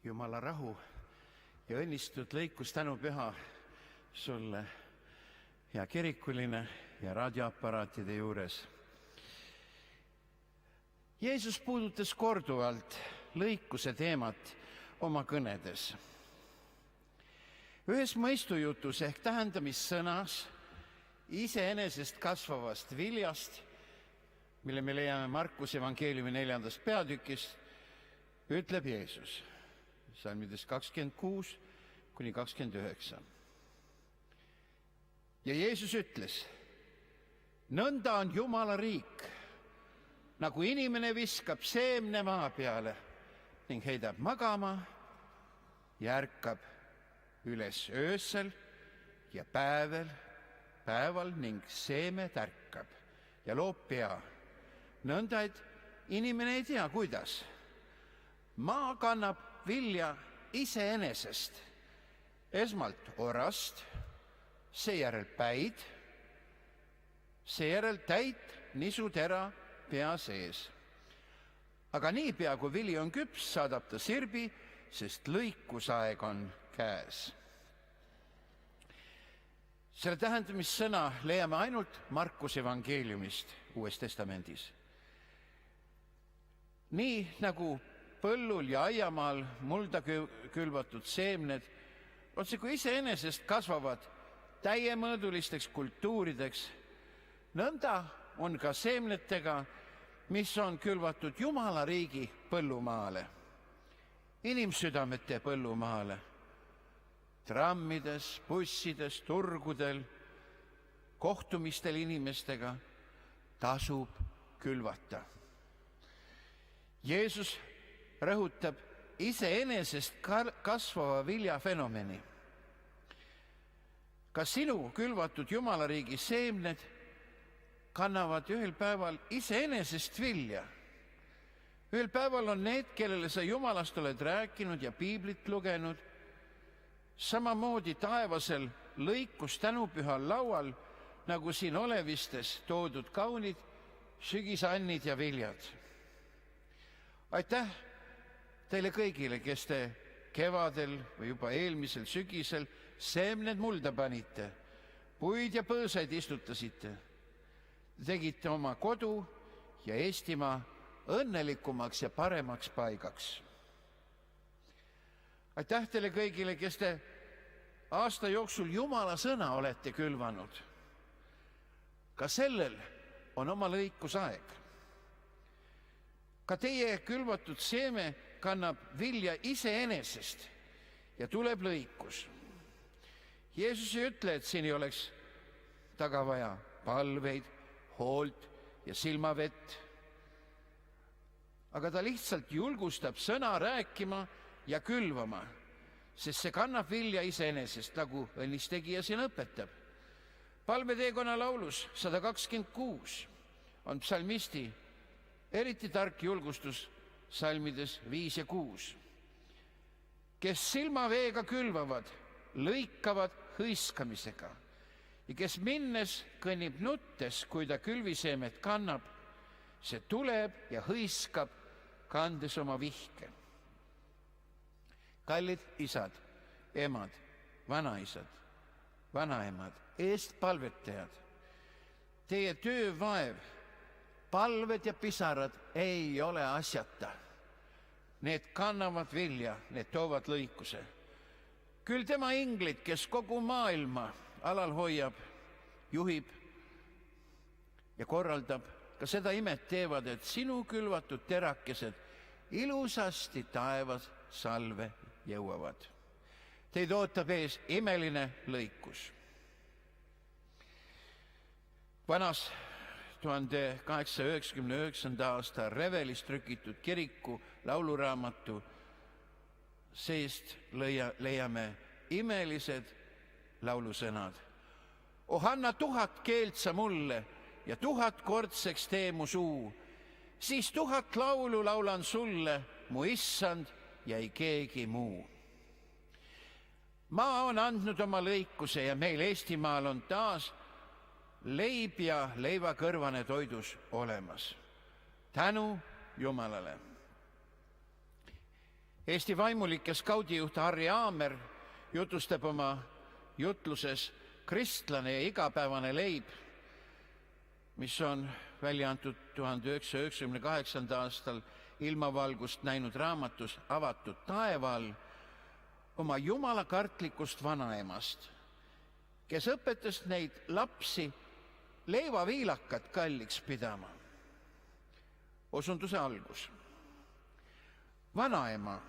Jumala rahu ja õnnistatud lõikus tänupüha sulle, hea kirikuline ja raadioaparaatide juures. Jeesus puudutas korduvalt lõikuse teemat oma kõnedes. Ühes mõistujutus ehk tähendamissõnas iseenesest kasvavast viljast, mille me leiame Markuse evangeeliumi 4. peatükist, ütleb Jeesus salmidest 26 kuni 29. Ja Jeesus ütles, nõnda on Jumala riik, nagu inimene viskab seemne maa peale ning heidab magama ja ärkab üles öösel ja päeval ning seeme tärkab ja loob pea. Nõnda, et inimene ei tea, kuidas. Maa kannab vilja iseenesest, esmalt orast, seejärel päid, seejärel täit nisutera pea sees. Aga niipea, kui vili on küps, saadab ta sirbi, sest lõikusaeg on käes. Selle tähendamissõna leiame ainult Markuse evangeeliumist Uues Testamendis. Nii nagu põllul ja aiamaal mulda külvatud seemned otsekui iseenesest kasvavad täiemõõdulisteks kultuurideks, nõnda on ka seemnetega, mis on külvatud Jumala riigi põllumaale, inimsüdamete põllumaale, trammides, bussides, turgudel, kohtumistel inimestega tasub külvata. Jeesus rõhutab iseenesest kasvava vilja fenomeni. Ka sinu külvatud Jumala riigi seemned kannavad ühel päeval iseenesest vilja. Ühel päeval on need, kellele sa Jumalast oled rääkinud ja piiblit lugenud, samamoodi taevasel lõikus tänupühal laual, nagu siin olevistes toodud kaunid sügisannid ja viljad. Aitäh teile kõigile, kes te kevadel või juba eelmisel sügisel seemned mulda panite, puid ja põõsaid istutasite, tegite oma kodu ja Eestimaa õnnelikumaks ja paremaks paigaks. Aitäh teile kõigile, kes te aasta jooksul Jumala sõna olete külvanud. Ka sellel on oma lõikusaeg. Ka teie külvatud seeme kannab vilja iseenesest ja tuleb lõikus. Jeesus ei ütle, et siin ei oleks taga vaja palveid, hoolt ja silmavett. Aga ta lihtsalt julgustab sõna rääkima ja külvama, sest see kannab vilja iseenesest, nagu õnnistegija siin õpetab. Palveteekonna laulus 126 on psalmisti eriti tark julgustus salmides 5 ja 6. Kes silmaveega külvavad, lõikavad hõiskamisega ja kes minnes kõnnib nuttes, kui ta külviseemet kannab, see tuleb ja hõiskab, kandes oma vihke. Kallid isad, emad, vanaisad, vanaemad, eestpalvetajad, teie töövaev, palved ja pisarad ei ole asjata. Need kannavad vilja, need toovad lõikuse. Küll tema inglid, kes kogu maailma alal hoiab, juhib ja korraldab, ka seda imet teevad, et sinu külvatud terakesed ilusasti taevas salve jõuavad. Teid ootab ees imeline lõikus. Vanas 1899. aasta Revelis trükitud kiriku lauluraamatu seest leiame imelised laulusõnad. Oh, anna 1000 keelt sa mulle ja 1000 kordseks tee mu suu, siis 1000 laulu laulan sulle, mu issand ja ei keegi muu. Maa on andnud oma lõikuse ja meil Eestimaal on taas leib ja leivakõrvane toidus olemas. Tänu Jumalale. Eesti vaimulik ja skaudijuht Harri Aamer jutustab oma jutluses Kristlane ja igapäevane leib, mis on välja antud 1998. aastal ilmavalgust näinud raamatus Avatud taeva all, oma jumalakartlikust vanaemast, kes õpetas neid lapsi leivaviilakat kalliks pidama. Osunduse algus. Vanaema,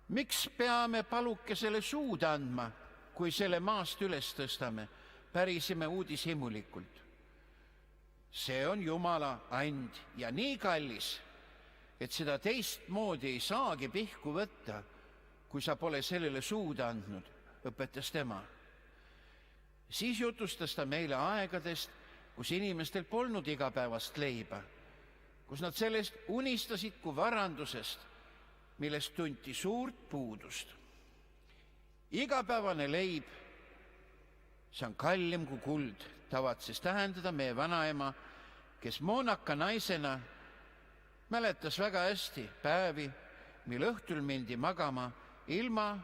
miks peame palukesele suud andma, kui selle maast üles tõstame, pärisime uudishimulikult. See on Jumala and ja nii kallis, et seda teistmoodi ei saagi pihku võtta, kui sa pole sellele suud andnud, õpetas tema. Siis jutustas ta meile aegadest, kus inimestel polnud igapäevast leiba, kus nad sellest unistasid kui varandusest, millest tunti suurt puudust. Igapäevane leib, see on kallim kui kuld, tavatses tähendada meie vanaema, kes moonaka naisena mäletas väga hästi päevi, mil õhtul mindi magama, ilma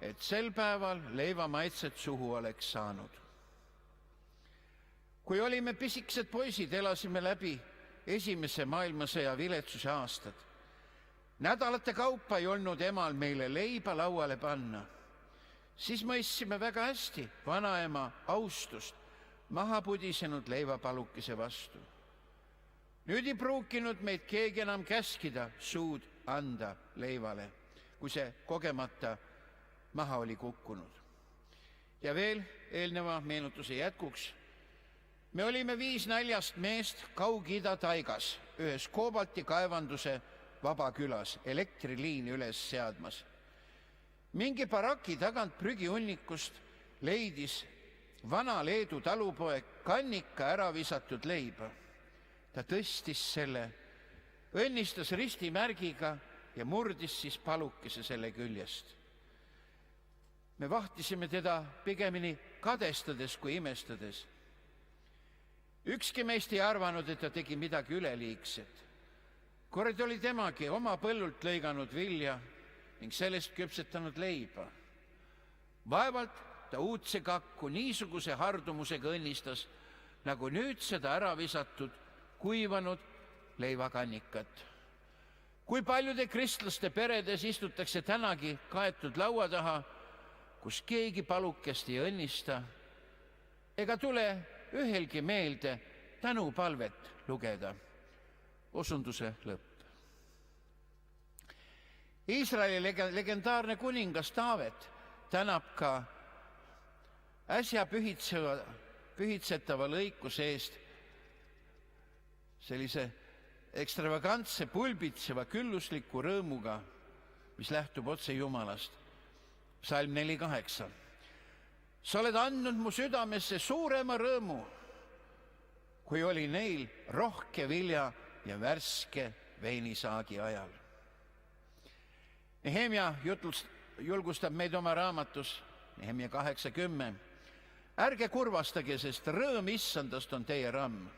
et sel päeval leivamaitset suhu oleks saanud. Kui olime pisikesed poisid, elasime läbi Esimese maailmasõja viletsuse aastad. Nädalate kaupa ei olnud emal meile leiba lauale panna. Siis mõistsime väga hästi vanaema austust maha pudisenud leivapalukese vastu. Nüüd ei pruukinud meid keegi enam käskida suud anda leivale, kui see kogemata maha oli kukkunud. Ja veel eelneva meenutuse jätkuks. Me olime 5 näljast meest Kaug-Ida taigas, ühes koobalti kaevanduse Vabakülas elektriliini üles seadmas. Mingi baraki tagant prügihunnikust leidis vana Leedu talupoeg kannika ära visatud leiba. Ta tõstis selle, õnnistas ristimärgiga ja murdis siis palukese selle küljest. Me vahtisime teda pigemini kadestades kui imestades. Ükski meist ei arvanud, et ta tegi midagi üleliigset. Kord oli temagi oma põllult lõiganud vilja ning sellest küpsetanud leiba. Vaevalt ta uudse kakku niisuguse hardumusega õnnistas, nagu nüüd seda ära visatud, kuivanud leivakannikat. Kui paljude kristlaste peredes istutakse tänagi kaetud laua taha, kus keegi palukest ei õnnista, ega tule ühelgi meelde tänupalvet lugeda. Osunduse lõpp. Iisraeli legendaarne kuningas Taavet tänab ka äsja pühitsetava lõikuse eest sellise ekstravagantse, pulbitseva, küllusliku rõõmuga, mis lähtub otse Jumalast. Psalm 4:8. Sa oled andnud mu südamesse suurema rõõmu, kui oli neil rohke vilja ja värske veinisaagi ajal. Nehemia julgustab meid oma raamatus, Nehemia 8:10. Ärge kurvastage, sest rõõm issandast on teie ramm.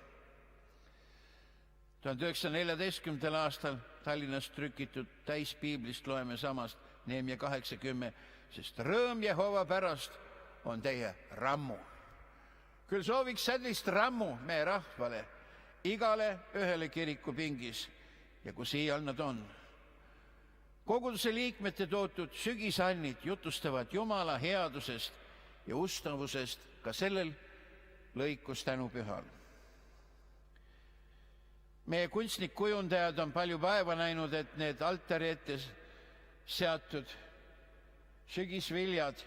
1914. aastal Tallinnas trükitud täispiiblist loeme samast Nehemia 8:10, sest rõõm Jehova pärast on teie rammu. Küll sooviks sellist rammu meie rahvale, igale ühele kirikupingis ja kus iial nad on. Koguduse liikmete tootud sügisannid jutustavad Jumala headusest ja ustavusest ka sellel lõikus tänupühal. Meie kunstnikkujundajad on palju vaeva näinud, et need altari ette seatud sügisviljad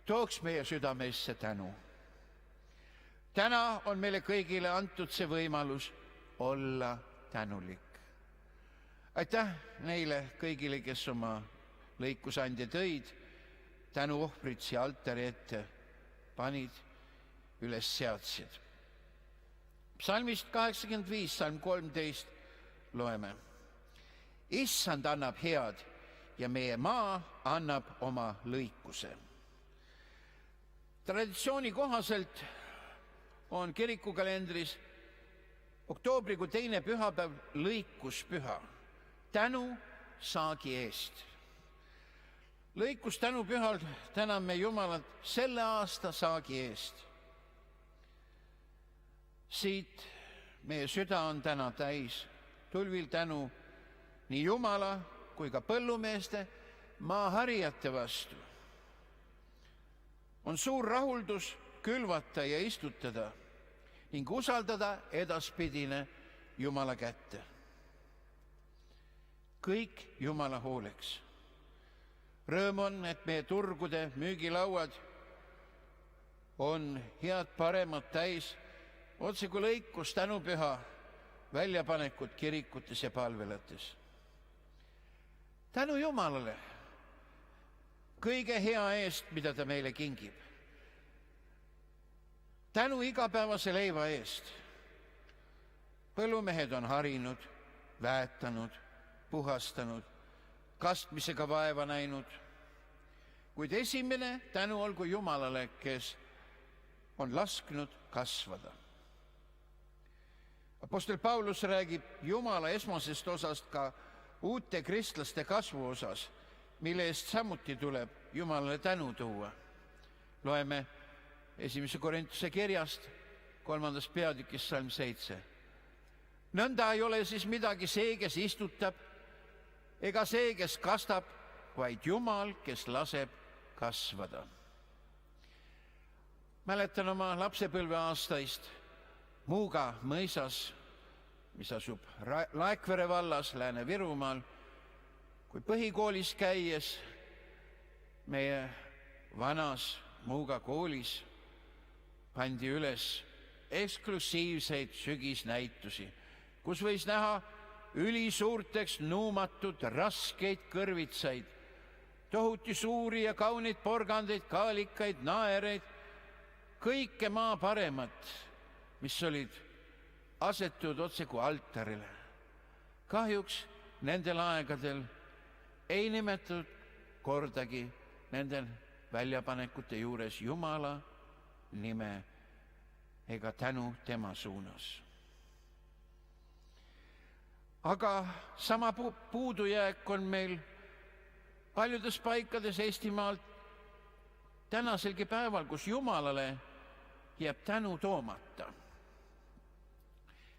tooks meie südamesse tänu. Täna on meile kõigile antud see võimalus olla tänulik. Aitäh neile kõigile, kes oma lõikusandja tõid, tänuohvrid siia altari ette panid, üles seadsid. Psalmist 85, psalm 13 loeme. Issand annab head ja meie maa annab oma lõikuse. Traditsiooni kohaselt on kirikukalendris oktoobrikuu 2. pühapäev lõikuspüha, tänu saagi eest. Lõikus tänupühal täname Jumalat selle aasta saagi eest. Siit meie süda on täna täis tulvil tänu nii Jumala kui ka põllumeeste, maaharijate vastu. On suur rahuldus külvata ja istutada ning usaldada edaspidine Jumala kätte. Kõik Jumala hooleks. Rõõm on, et meie turgude müügilauad on head paremat täis, otse kui lõikus tänupüha väljapanekud kirikutes ja palvelates. Tänu Jumalale kõige hea eest, mida ta meile kingib. Tänu igapäevase leiva eest. Põllumehed on harinud, väetanud, puhastanud, kastmisega vaeva näinud. Kuid esimene tänu olgu Jumalale, kes on lasknud kasvada. Apostel Paulus räägib Jumala esmasest osast ka uute kristlaste kasvu osas, mille eest samuti tuleb Jumalale tänu tuua. Loeme 1. Korintuse kirjast 3. peatükis salm 7. Nõnda ei ole siis midagi see, kes istutab, ega see, kes kastab, vaid Jumal, kes laseb kasvada. Mäletan oma lapsepõlve aastaist Muuga mõisas, mis asub Laekvere vallas Lääne-Virumaal, kui põhikoolis käies meie vanas Muuga koolis pandi üles eksklusiivseid sügisnäitusi, kus võis näha ülisuurteks nuumatud raskeid kõrvitsaid, tohuti suuri ja kaunid porgandeid, kaalikaid, naereid, kõike maa paremat, mis olid asetud otse kui altarile. Kahjuks nendel aegadel ei nimetatud kordagi nendel väljapanekute juures Jumala nime ega tänu tema suunas. Aga sama puudujääk on meil paljudes paikades Eestimaalt tänaselgi päeval, kus Jumalale jääb tänu toomata.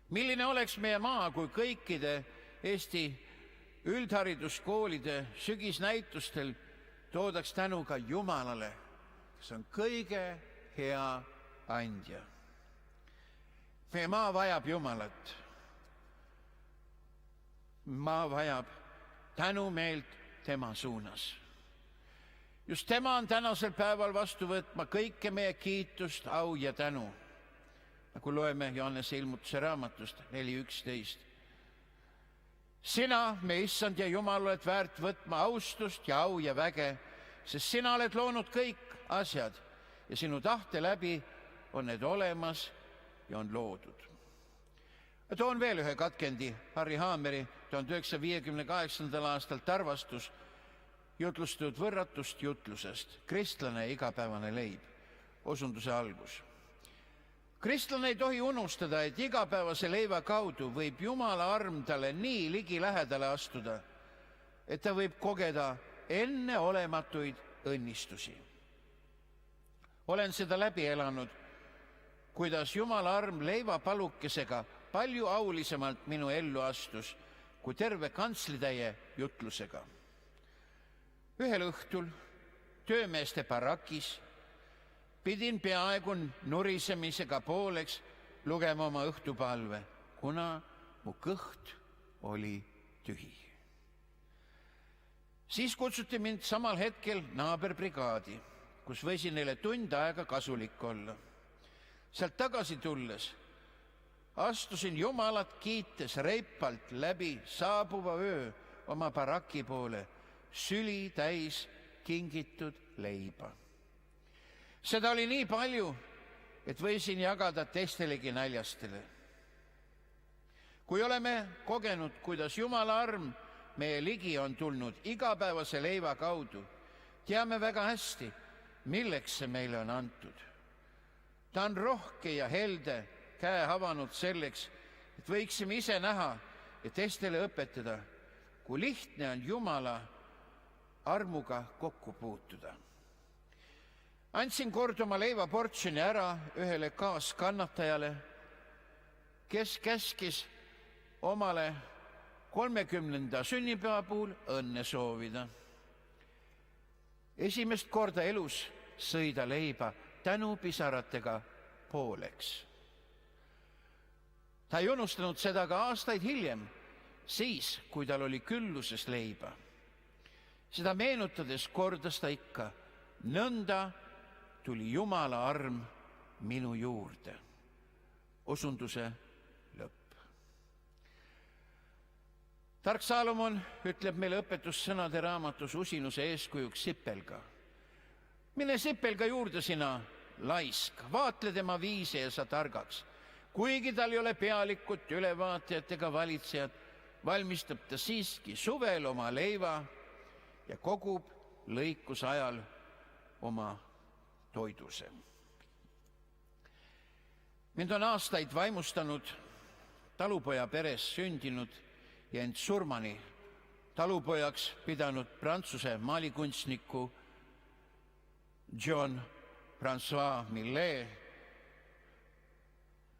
Milline oleks meie maa, kui kõikide Eesti üldhariduskoolide sügisnäitustel toodaks tänu ka Jumalale, kes on kõige hea andja. Meie maa vajab Jumalat. Maa vajab tänumeelt tema suunas. Just tema on tänasel päeval vastu võtma kõike meie kiitust, au ja tänu. Nagu loeme Johannese ilmutuse raamatust 4.11. Sina, me issand ja Jumal, oled väärt võtma austust ja au ja väge, sest sina oled loonud kõik asjad ja sinu tahte läbi on need olemas ja on loodud. Toon veel ühe katkendi Harri Haameri 1958. aastal Tarvastus jutlustatud võrratust jutlusest Kristlane igapäevane leib, osunduse algus. Kristlane ei tohi unustada, et igapäevase leiva kaudu võib Jumala arm talle nii ligi lähedale astuda, et ta võib kogeda enneolematuid õnnistusi. Olen seda läbi elanud, kuidas Jumala arm leivapalukesega palju aulisemalt minu ellu astus kui terve kantslitäie jutlusega. Ühel õhtul töömeeste barakis pidin peaaegu nurisemisega pooleks lugema oma õhtupalve, kuna mu kõht oli tühi. Siis kutsuti mind samal hetkel naaberbrigaadi, kus võisin neile tund aega kasulik olla. Sealt tagasi tulles astusin Jumalat kiites reipalt läbi saabuva öö oma baraki poole, süli täis kingitud leiba. Seda oli nii palju, et võisin jagada teistelegi näljastele. Kui oleme kogenud, kuidas Jumala arm meie ligi on tulnud igapäevase leiva kaudu, teame väga hästi, milleks see meile on antud. Ta on rohke ja helde käe avanud selleks, et võiksime ise näha ja teistele õpetada, kui lihtne on Jumala armuga kokku puutuda. Andsin kord oma leivaportsjoni ära ühele kaaskannatajale, kes käskis omale 30. sünnipäeva puhul õnne soovida. Esimest korda elus sõi ta leiba tänupisaratega pooleks. Ta ei unustanud seda ka aastaid hiljem, siis, kui tal oli külluses leiba. Seda meenutades kordas ta ikka, nõnda tuli Jumala arm minu juurde. Osunduse lõpp. Tark Saalomon ütleb meile õpetussõnade raamatus usinuse eeskujuks sipelga. Mine sipelga juurde sina, laisk, vaatle tema viise ja sa targaks. Kuigi tal ei ole pealikut, ülevaatajat ega valitsejat, valmistab ta siiski suvel oma leiva ja kogub lõikuse ajal oma toiduse. Mind on aastaid vaimustanud talupoja peres sündinud ja end surmani talupojaks pidanud Prantsuse maalikunstniku Jean-François Millet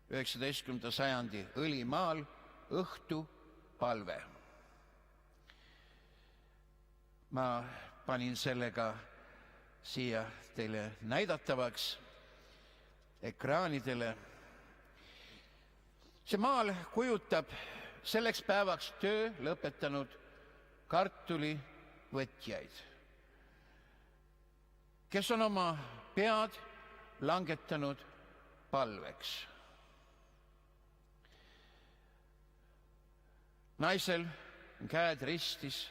19. sajandi õlimaal Õhtupalve. Ma panin sellega siia teile näidatavaks ekraanidele. See maal kujutab selleks päevaks töö lõpetanud kartulivõtjaid, kes on oma pead langetanud palveks. Naisel on käed ristis,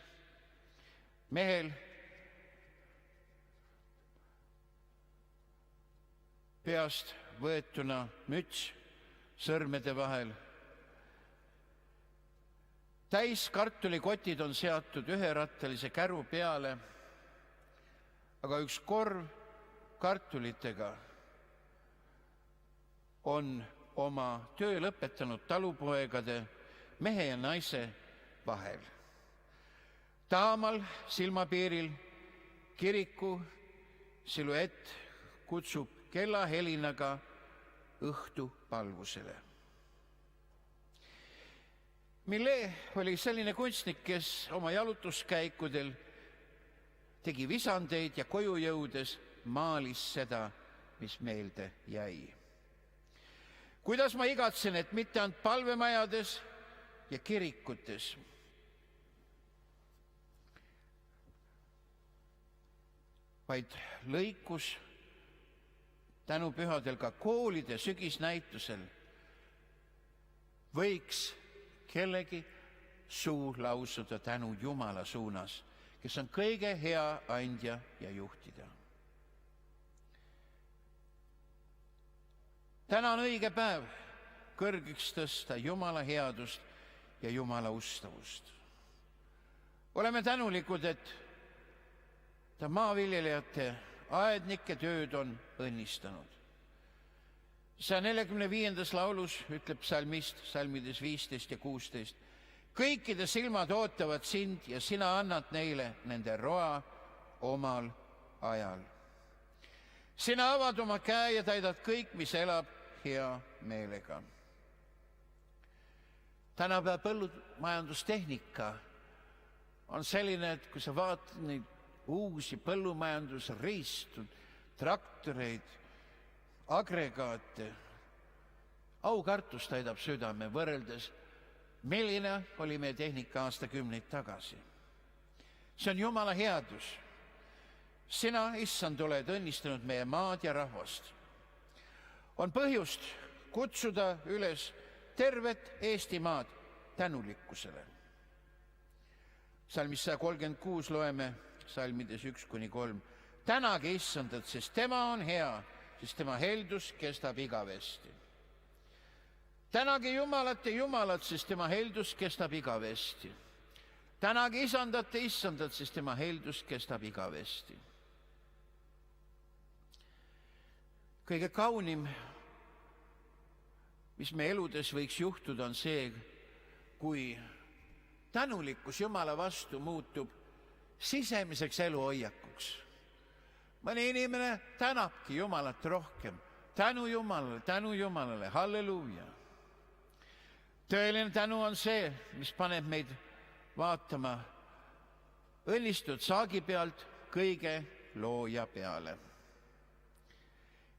mehel peast võetuna müts sõrmede vahel. Täis kartulikotid on seatud üherattalise käru peale, aga üks korv kartulitega on oma töö lõpetanud talupoegade, mehe ja naise vahel. Taamal silmapiiril kiriku siluett kutsub kellahelinaga õhtupalvusele. Millet oli selline kunstnik, kes oma jalutuskäikudel tegi visandeid ja koju jõudes maalis seda, mis meelde jäi. Kuidas ma igatsen, et mitte ainult palvemajades ja kirikutes, vaid lõikus tänupühadel ka koolide sügisnäitusel võiks kellegi suu lausuda tänu Jumala suunas, kes on kõige hea andja ja juhtida. Täna on õige päev kõrgeks tõsta Jumala headust ja Jumala ustavust. Oleme tänulikud, et ta maaviljelejate aednike tööd on õnnistanud. 145. laulus ütleb psalmist, psalmides 15 ja 16, kõikide silmad ootavad sind ja sina annad neile nende roa omal ajal. Sina avad oma käe ja täidad kõik, mis elab hea meelega. Tänapäeva põllumajandustehnika on selline, et kui sa vaatad neid uusi põllumajandusriistu, traktoreid, agregaate, aukartus täidab südame võrreldes, milline oli meie tehnika aastakümneid tagasi. See on Jumala headus. Sina, issand, oled õnnistanud meie maad ja rahvast. On põhjust kutsuda üles tervet Eestimaad tänulikkusele. Psalmis 136 loeme psalmides 1-3. Tänage issandat, sest tema on hea, sest tema heldus kestab igavesti. Tänage Jumalat ja Jumalat, sest tema heldus kestab igavesti. Tänage isandat ja issandat, sest tema heldus kestab igavesti. Kõige kaunim, mis me eludes võiks juhtuda, on see, kui tänulikkus Jumala vastu muutub sisemiseks eluhoiakuks. Mõni inimene tänabki Jumalat rohkem. Tänu Jumalale, halleluuja. Tõeline tänu on see, mis paneb meid vaatama õnnistatud saagi pealt kõige looja peale.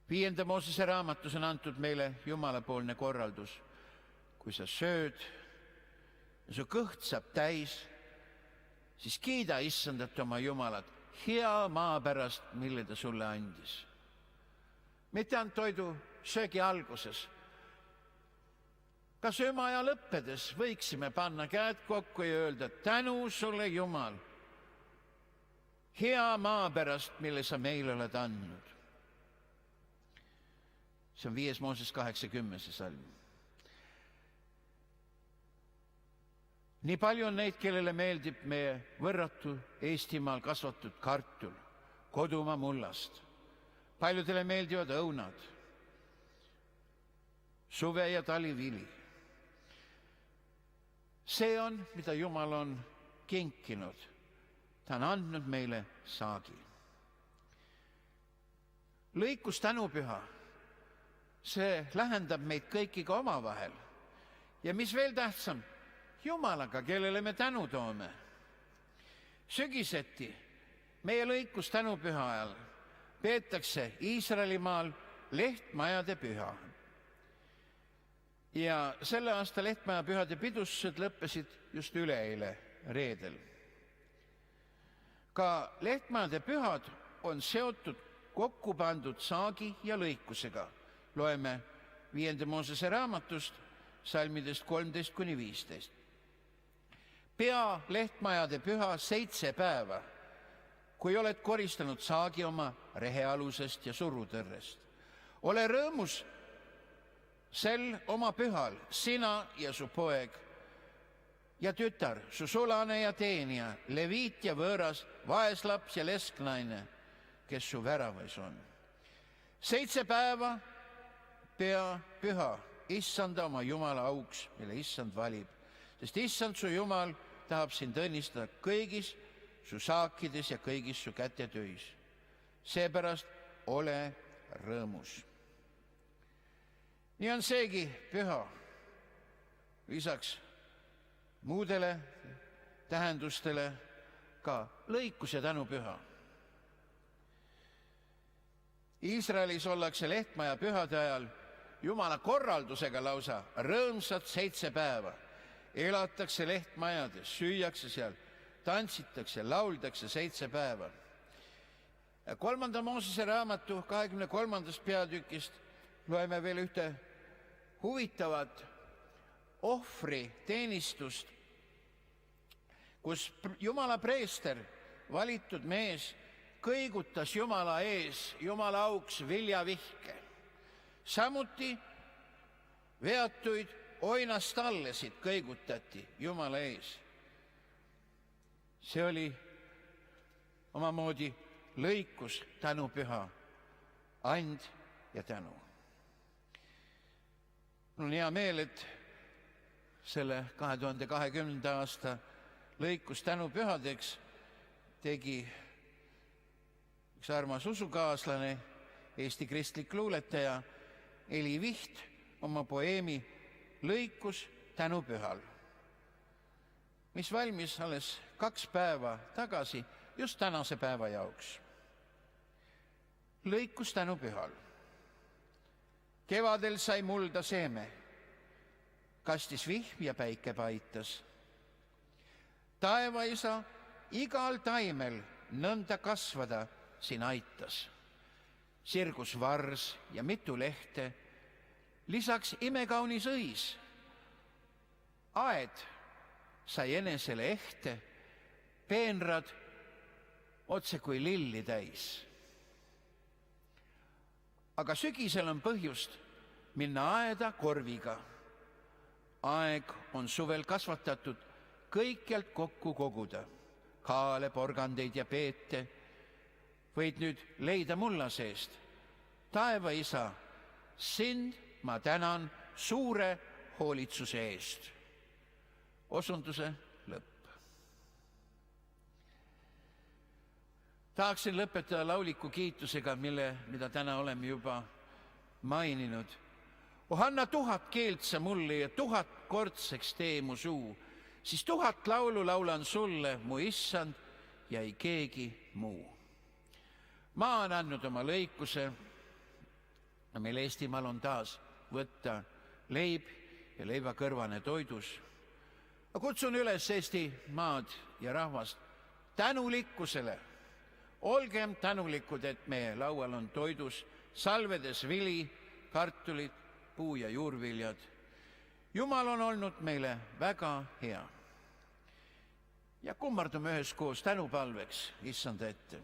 5. Moosese raamatus on antud meile Jumalapoolne korraldus. Kui sa sööd ja su kõht saab täis, siis kiida Issandat oma Jumalat hea maa pärast, mille ta sulle andis. Mitte ainult toidu söögi alguses. Ka söömaaja lõppedes võiksime panna käed kokku ja öelda tänu sulle, Jumal, hea maa pärast, mille sa meile oled andnud. See on 5. Mooses 80. salm. Nii palju on neid, kellele meeldib meie võrratu Eestimaal kasvatud kartul, kodumaa mullast. Paljudele meeldivad õunad, suve- ja talivili. See on, mida Jumal on kinkinud. Ta on andnud meile saagi. Lõikus tänupüha, see lähendab meid kõiki ka omavahel. Ja mis veel tähtsam, Jumalaga, kellele me tänu toome. Sügiseti meie lõikus tänupüha ajal peetakse Iisraelimaal lehtmajade püha. Ja selle aasta lehtmaja pühade pidustused lõppesid just üleeile reedel. Ka lehtmajade pühad on seotud kokku pandud saagi ja lõikusega. Loeme 5. Moosese raamatust salmidest 13-15. Pea lehtmajade püha 7 päeva, kui oled koristanud saagi oma rehealusest ja surutõrrest. Ole rõõmus sel oma pühal, sina ja su poeg ja tütar, su sulane ja teenija, leviit ja võõras, vaeslaps ja lesknaine, kes su väravas on. 7 päeva pea püha Issanda oma Jumala auks, mille Issand valib, sest Issand su Jumal tahab sind õnnistada kõigis su saakides ja kõigis su kätetöis. Seepärast ole rõõmus. Nii on seegi püha, lisaks muudele tähendustele ka lõikus ja tänupüha. Iisraelis ollakse lehtmaja pühade ajal Jumala korraldusega lausa rõõmsad 7 päeva. Elatakse lehtmajades, süüakse seal, tantsitakse, lauldakse 7 päeva. 3. Moosese raamatu 23. peatükist loeme veel ühte huvitavat ohvriteenistust, kus Jumala preester, valitud mees, kõigutas Jumala ees, Jumala auks viljavihke. Samuti veatuid oinastallesid kõigutati Jumala ees. See oli omamoodi lõikus tänupüha, and ja tänu. Mul on hea meel, et selle 2020. aasta lõikus tänupühadeks tegi üks armas usukaaslane, Eesti kristlik luuletaja Eli Viht oma poeemi Lõikus tänupühal, mis valmis alles 2 päeva tagasi just tänase päeva jaoks. Lõikus tänupühal. Kevadel sai mulda seeme, kastis vihm ja päike paitas. Taevaisa igal taimel nõnda kasvada siin aitas. Sirgus vars ja mitu lehte, lisaks imekaunis õis. Aed sai enesele ehte, peenrad otse kui lilli täis. Aga sügisel on põhjust minna aeda korviga. Aeg on suvel kasvatatud kõikjalt kokku koguda. Kaale, porgandeid ja peete võid nüüd leida mulla seest. Taevaisa, sind ma tänan suure hoolitsuse eest. Osunduse lõpp. Tahaksin lõpetada lauliku kiitusega, mida täna oleme juba maininud. Anna 1000 keelt sa mulle ja 1000 kordseks tee mu suu, siis 1000 laulu laulan sulle, mu issand, ja ei keegi muu. Maa on andnud oma lõikuse. Meil Eestimaal on taas võtta leib ja leivakõrvane toidus. Ma kutsun üles Eesti maad ja rahvast tänulikkusele. Olgem tänulikud, et meie laual on toidus salvedes vili, kartulid, puu- ja juurviljad. Jumal on olnud meile väga hea. Ja kummardume üheskoos tänupalveks issanda ette.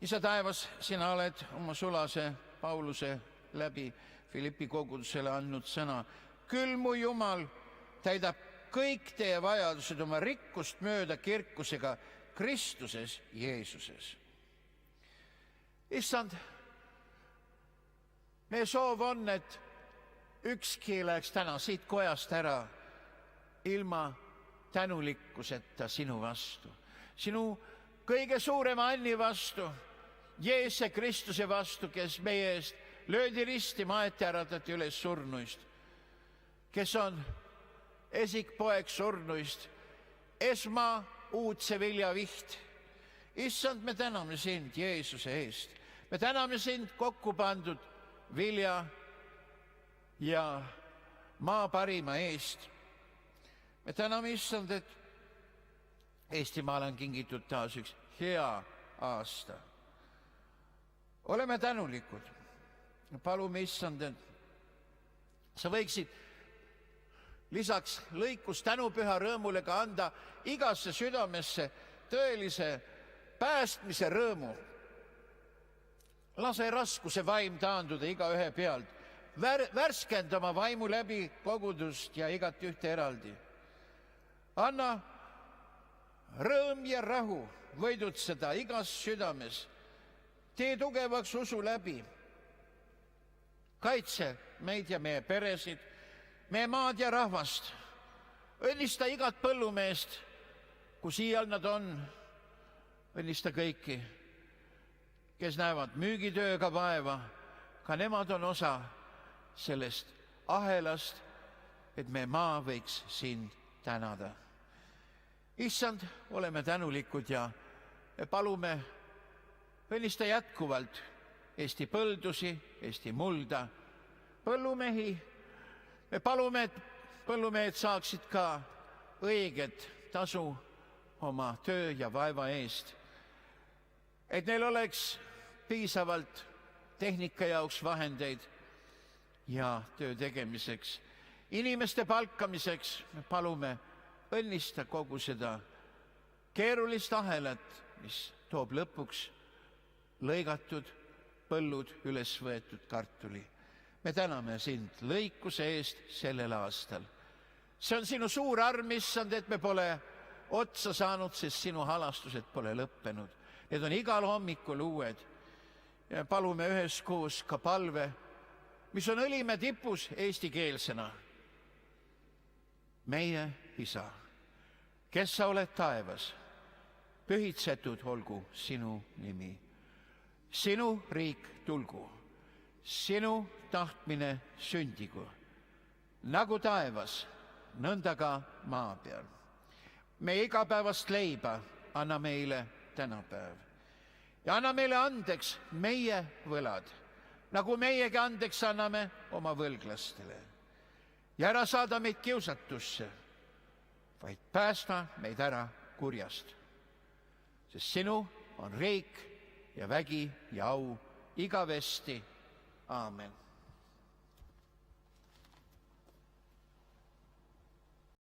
Isa taevas, sina oled oma sulase Pauluse läbi Filippi kogudusele andnud sõna. Küll mu Jumal täidab kõik teie vajadused oma rikkust mööda kirkusega Kristuses Jeesuses. Issand, meie soov on, et ükski läheks täna siit kojast ära ilma tänulikkuseta sinu vastu. Sinu kõige suurema anni vastu, Jeesuse Kristuse vastu, kes meie eest löödi risti, maeti, äratati üles surnuist, kes on esikpoeg surnuist, esma uudse vilja viht. Issand, me täname sind Jeesuse eest. Me täname sind kokku pandud vilja ja maa parima eest. Me täname, issand, et Eestimaal on kingitud taas üks hea aasta. Oleme tänulikud. Palume, issand, et sa võiksid lisaks lõikus tänupüha rõõmule ka anda igasse südamesse tõelise päästmise rõõmu. Lase raskuse vaim taanduda igaühe pealt. Värskenda oma vaimu läbi kogudust ja igat ühte eraldi. Anna rõõm ja rahu võidutseda igas südames. Tee tugevaks usu läbi. Kaitse meid ja meie peresid, meie maad ja rahvast. Õnnista igat põllumeest, kus iial nad on. Õnnista kõiki, kes näevad müügitööga vaeva. Ka nemad on osa sellest ahelast, et meie maa võiks sind tänada. Issand, oleme tänulikud ja palume õnnista jätkuvalt Eesti põldusi, Eesti mulda, põllumehi. Me palume, et põllumehed saaksid ka õiget tasu oma töö ja vaeva eest. Et neil oleks piisavalt tehnika jaoks vahendeid ja töö tegemiseks. Inimeste palkamiseks me palume õnnista kogu seda keerulist ahelat, mis toob lõpuks lõigatud põllud üles võetud kartuli. Me täname sind lõikuse eest sellel aastal. See on sinu suur arm, issand, et me pole otsa saanud, sest sinu halastused pole lõppenud. Need on igal hommikul uued. Ja palume üheskoos ka palve, mis on Õlimäe tipus eestikeelsena. Meie Isa, kes sa oled taevas, pühitsetud olgu sinu nimi. Sinu riik tulgu, sinu tahtmine sündigu, nagu taevas, nõnda ka maa peal. Meie igapäevast leiba anna meile tänapäev ja anna meile andeks meie võlad, nagu meiegi andeks anname oma võlglastele. Ja ära saada meid kiusatusse, vaid päästa meid ära kurjast. Sest sinu on riik ja vägi ja au igavesti. Aamen.